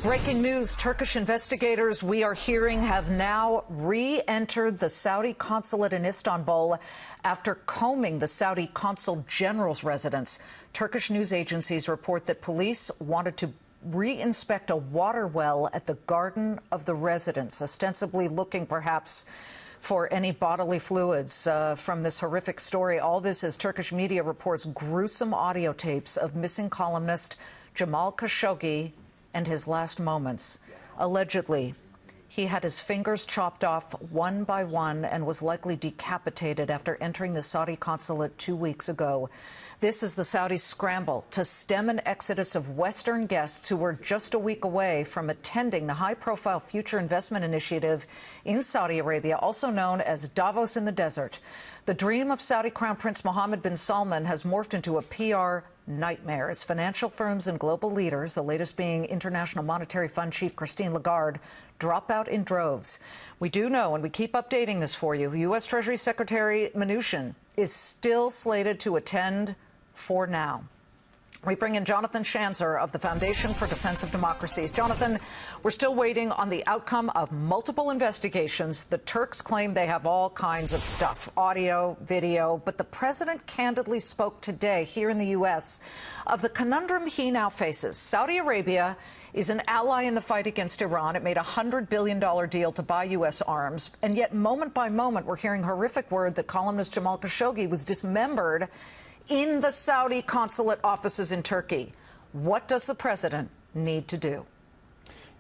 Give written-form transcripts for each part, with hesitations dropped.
Breaking news, Turkish investigators, we are hearing, have now re-entered the Saudi consulate in Istanbul after combing the Saudi consul general's residence. Turkish news agencies report that police wanted to re-inspect a water well at the garden of the residence, ostensibly looking perhaps for any bodily fluids from this horrific story. All this as Turkish media reports gruesome audio tapes of missing columnist Jamal Khashoggi and his last moments. Allegedly, he had his fingers chopped off one by one and was likely decapitated after entering the Saudi consulate 2 weeks ago. This is the Saudis' scramble to stem an exodus of Western guests who were just a week away from attending the high-profile Future Investment Initiative in Saudi Arabia, also known as Davos in the Desert. The dream of Saudi Crown Prince Mohammed bin Salman has morphed into a PR nightmare as financial firms and global leaders, the latest being International Monetary Fund Chief Christine Lagarde, drop out in droves. We do know, and we keep updating this for you, U.S. Treasury Secretary Mnuchin is still slated to attend for now. We bring in Jonathan Schanzer of the Foundation for Defense of Democracies. Jonathan, we're still waiting on the outcome of multiple investigations. The Turks claim they have all kinds of stuff, audio, video, but the president candidly spoke today here in the U.S. of the conundrum he now faces. Saudi Arabia is an ally in the fight against Iran. It made a $100 billion deal to buy U.S. arms. And yet, moment by moment, we're hearing horrific word that columnist Jamal Khashoggi was dismembered in the Saudi consulate offices in Turkey. What does the president need to do?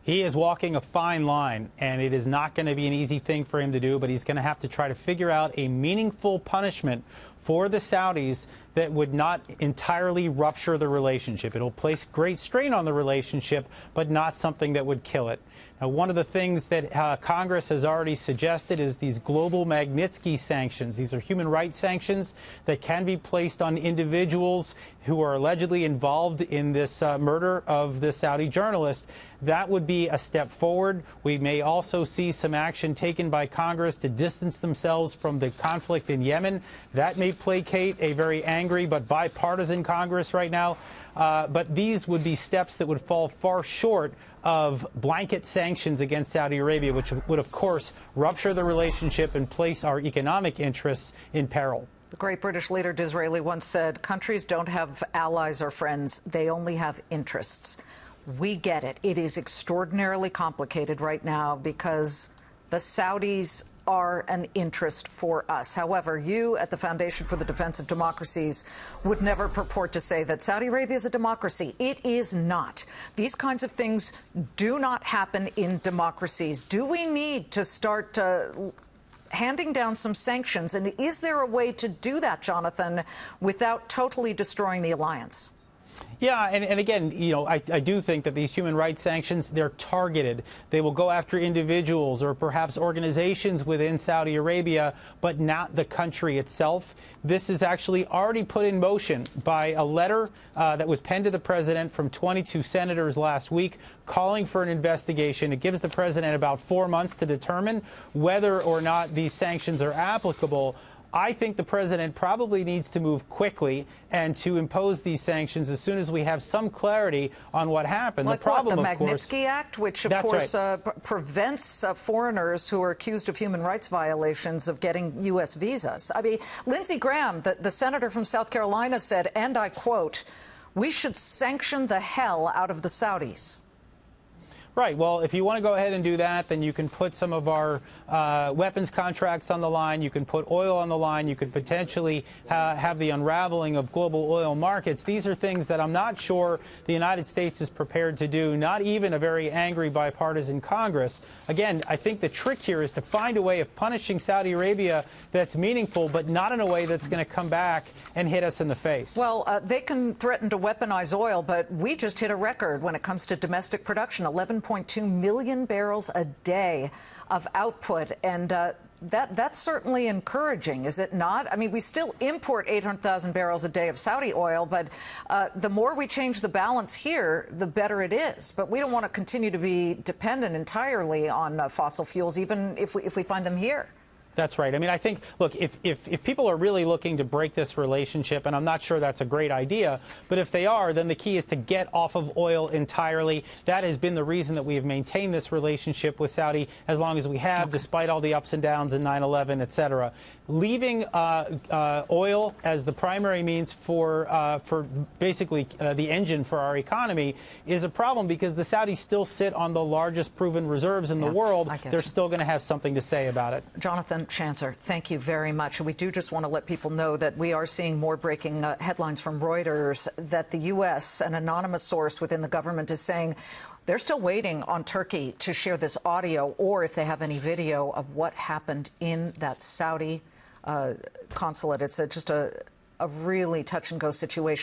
He is walking a fine line, and it is not going to be an easy thing for him to do, but he's going to have to try to figure out a meaningful punishment for the Saudis that would not entirely rupture the relationship. It'll place great strain on the relationship, but not something that would kill it. Now, one of the things that Congress has already suggested is these global Magnitsky sanctions. These are human rights sanctions that can be placed on individuals who are allegedly involved in this murder of the Saudi journalist. That would be a step forward. We may also see some action taken by Congress to distance themselves from the conflict in Yemen. That may placate a very angry but bipartisan Congress right now. But these would be steps that would fall far short of blanket sanctions against Saudi Arabia, which would, of course, rupture the relationship and place our economic interests in peril. The great British leader Disraeli once said, countries don't have allies or friends, they only have interests. We get it. It is extraordinarily complicated right now because the Saudis are an interest for us. However, you at the Foundation for the Defense of Democracies would never purport to say that Saudi Arabia is a democracy. It is not. These kinds of things do not happen in democracies. Do we need to start handing down some sanctions? And is there a way to do that, Jonathan, without totally destroying the alliance? Yeah, and again, you know, I do think that these human rights sanctions, they're targeted. They will go after individuals or perhaps organizations within Saudi Arabia, but not the country itself. This is actually already put in motion by a letter that was penned to the president from 22 senators last week calling for an investigation. It gives the president about 4 months to determine whether or not these sanctions are applicable. I think the president probably needs to move quickly and to impose these sanctions as soon as we have some clarity on what happened. Like the problem, the of course, Magnitsky Act, which, of that's course, right. prevents foreigners who are accused of human rights violations of getting U.S. visas. I mean, Lindsey Graham, the senator from South Carolina, said, and I quote, "We should sanction the hell out of the Saudis." Right. Well, if you want to go ahead and do that, then you can put some of our weapons contracts on the line. You can put oil on the line. You could potentially have the unraveling of global oil markets. These are things that I'm not sure the United States is prepared to do, not even a very angry bipartisan Congress. Again, I think the trick here is to find a way of punishing Saudi Arabia that's meaningful, but not in a way that's going to come back and hit us in the face. Well, they can threaten to weaponize oil, but we just hit a record when it comes to domestic production, 11.2 million barrels a day of output. And that's certainly encouraging, is it not? I mean, we still import 800,000 barrels a day of Saudi oil, but the more we change the balance here, the better it is. But we don't want to continue to be dependent entirely on fossil fuels, even if we find them here. That's right. I mean, I think, look, if people are really looking to break this relationship, and I'm not sure that's a great idea, but if they are, then the key is to get off of oil entirely. That has been the reason that we have maintained this relationship with Saudi as long as we have, despite all the ups and downs in 9/11, et cetera. Leaving oil as the primary means for basically the engine for our economy is a problem, because the Saudis still sit on the largest proven reserves in the world. They're still going to have something to say about it. Jonathan Schanzer, thank you very much. We do just want to let people know that we are seeing more breaking headlines from Reuters that the U.S., an anonymous source within the government, is saying they're still waiting on Turkey to share this audio, or if they have any video of what happened in that Saudi consulate. It's just a really touch-and-go situation.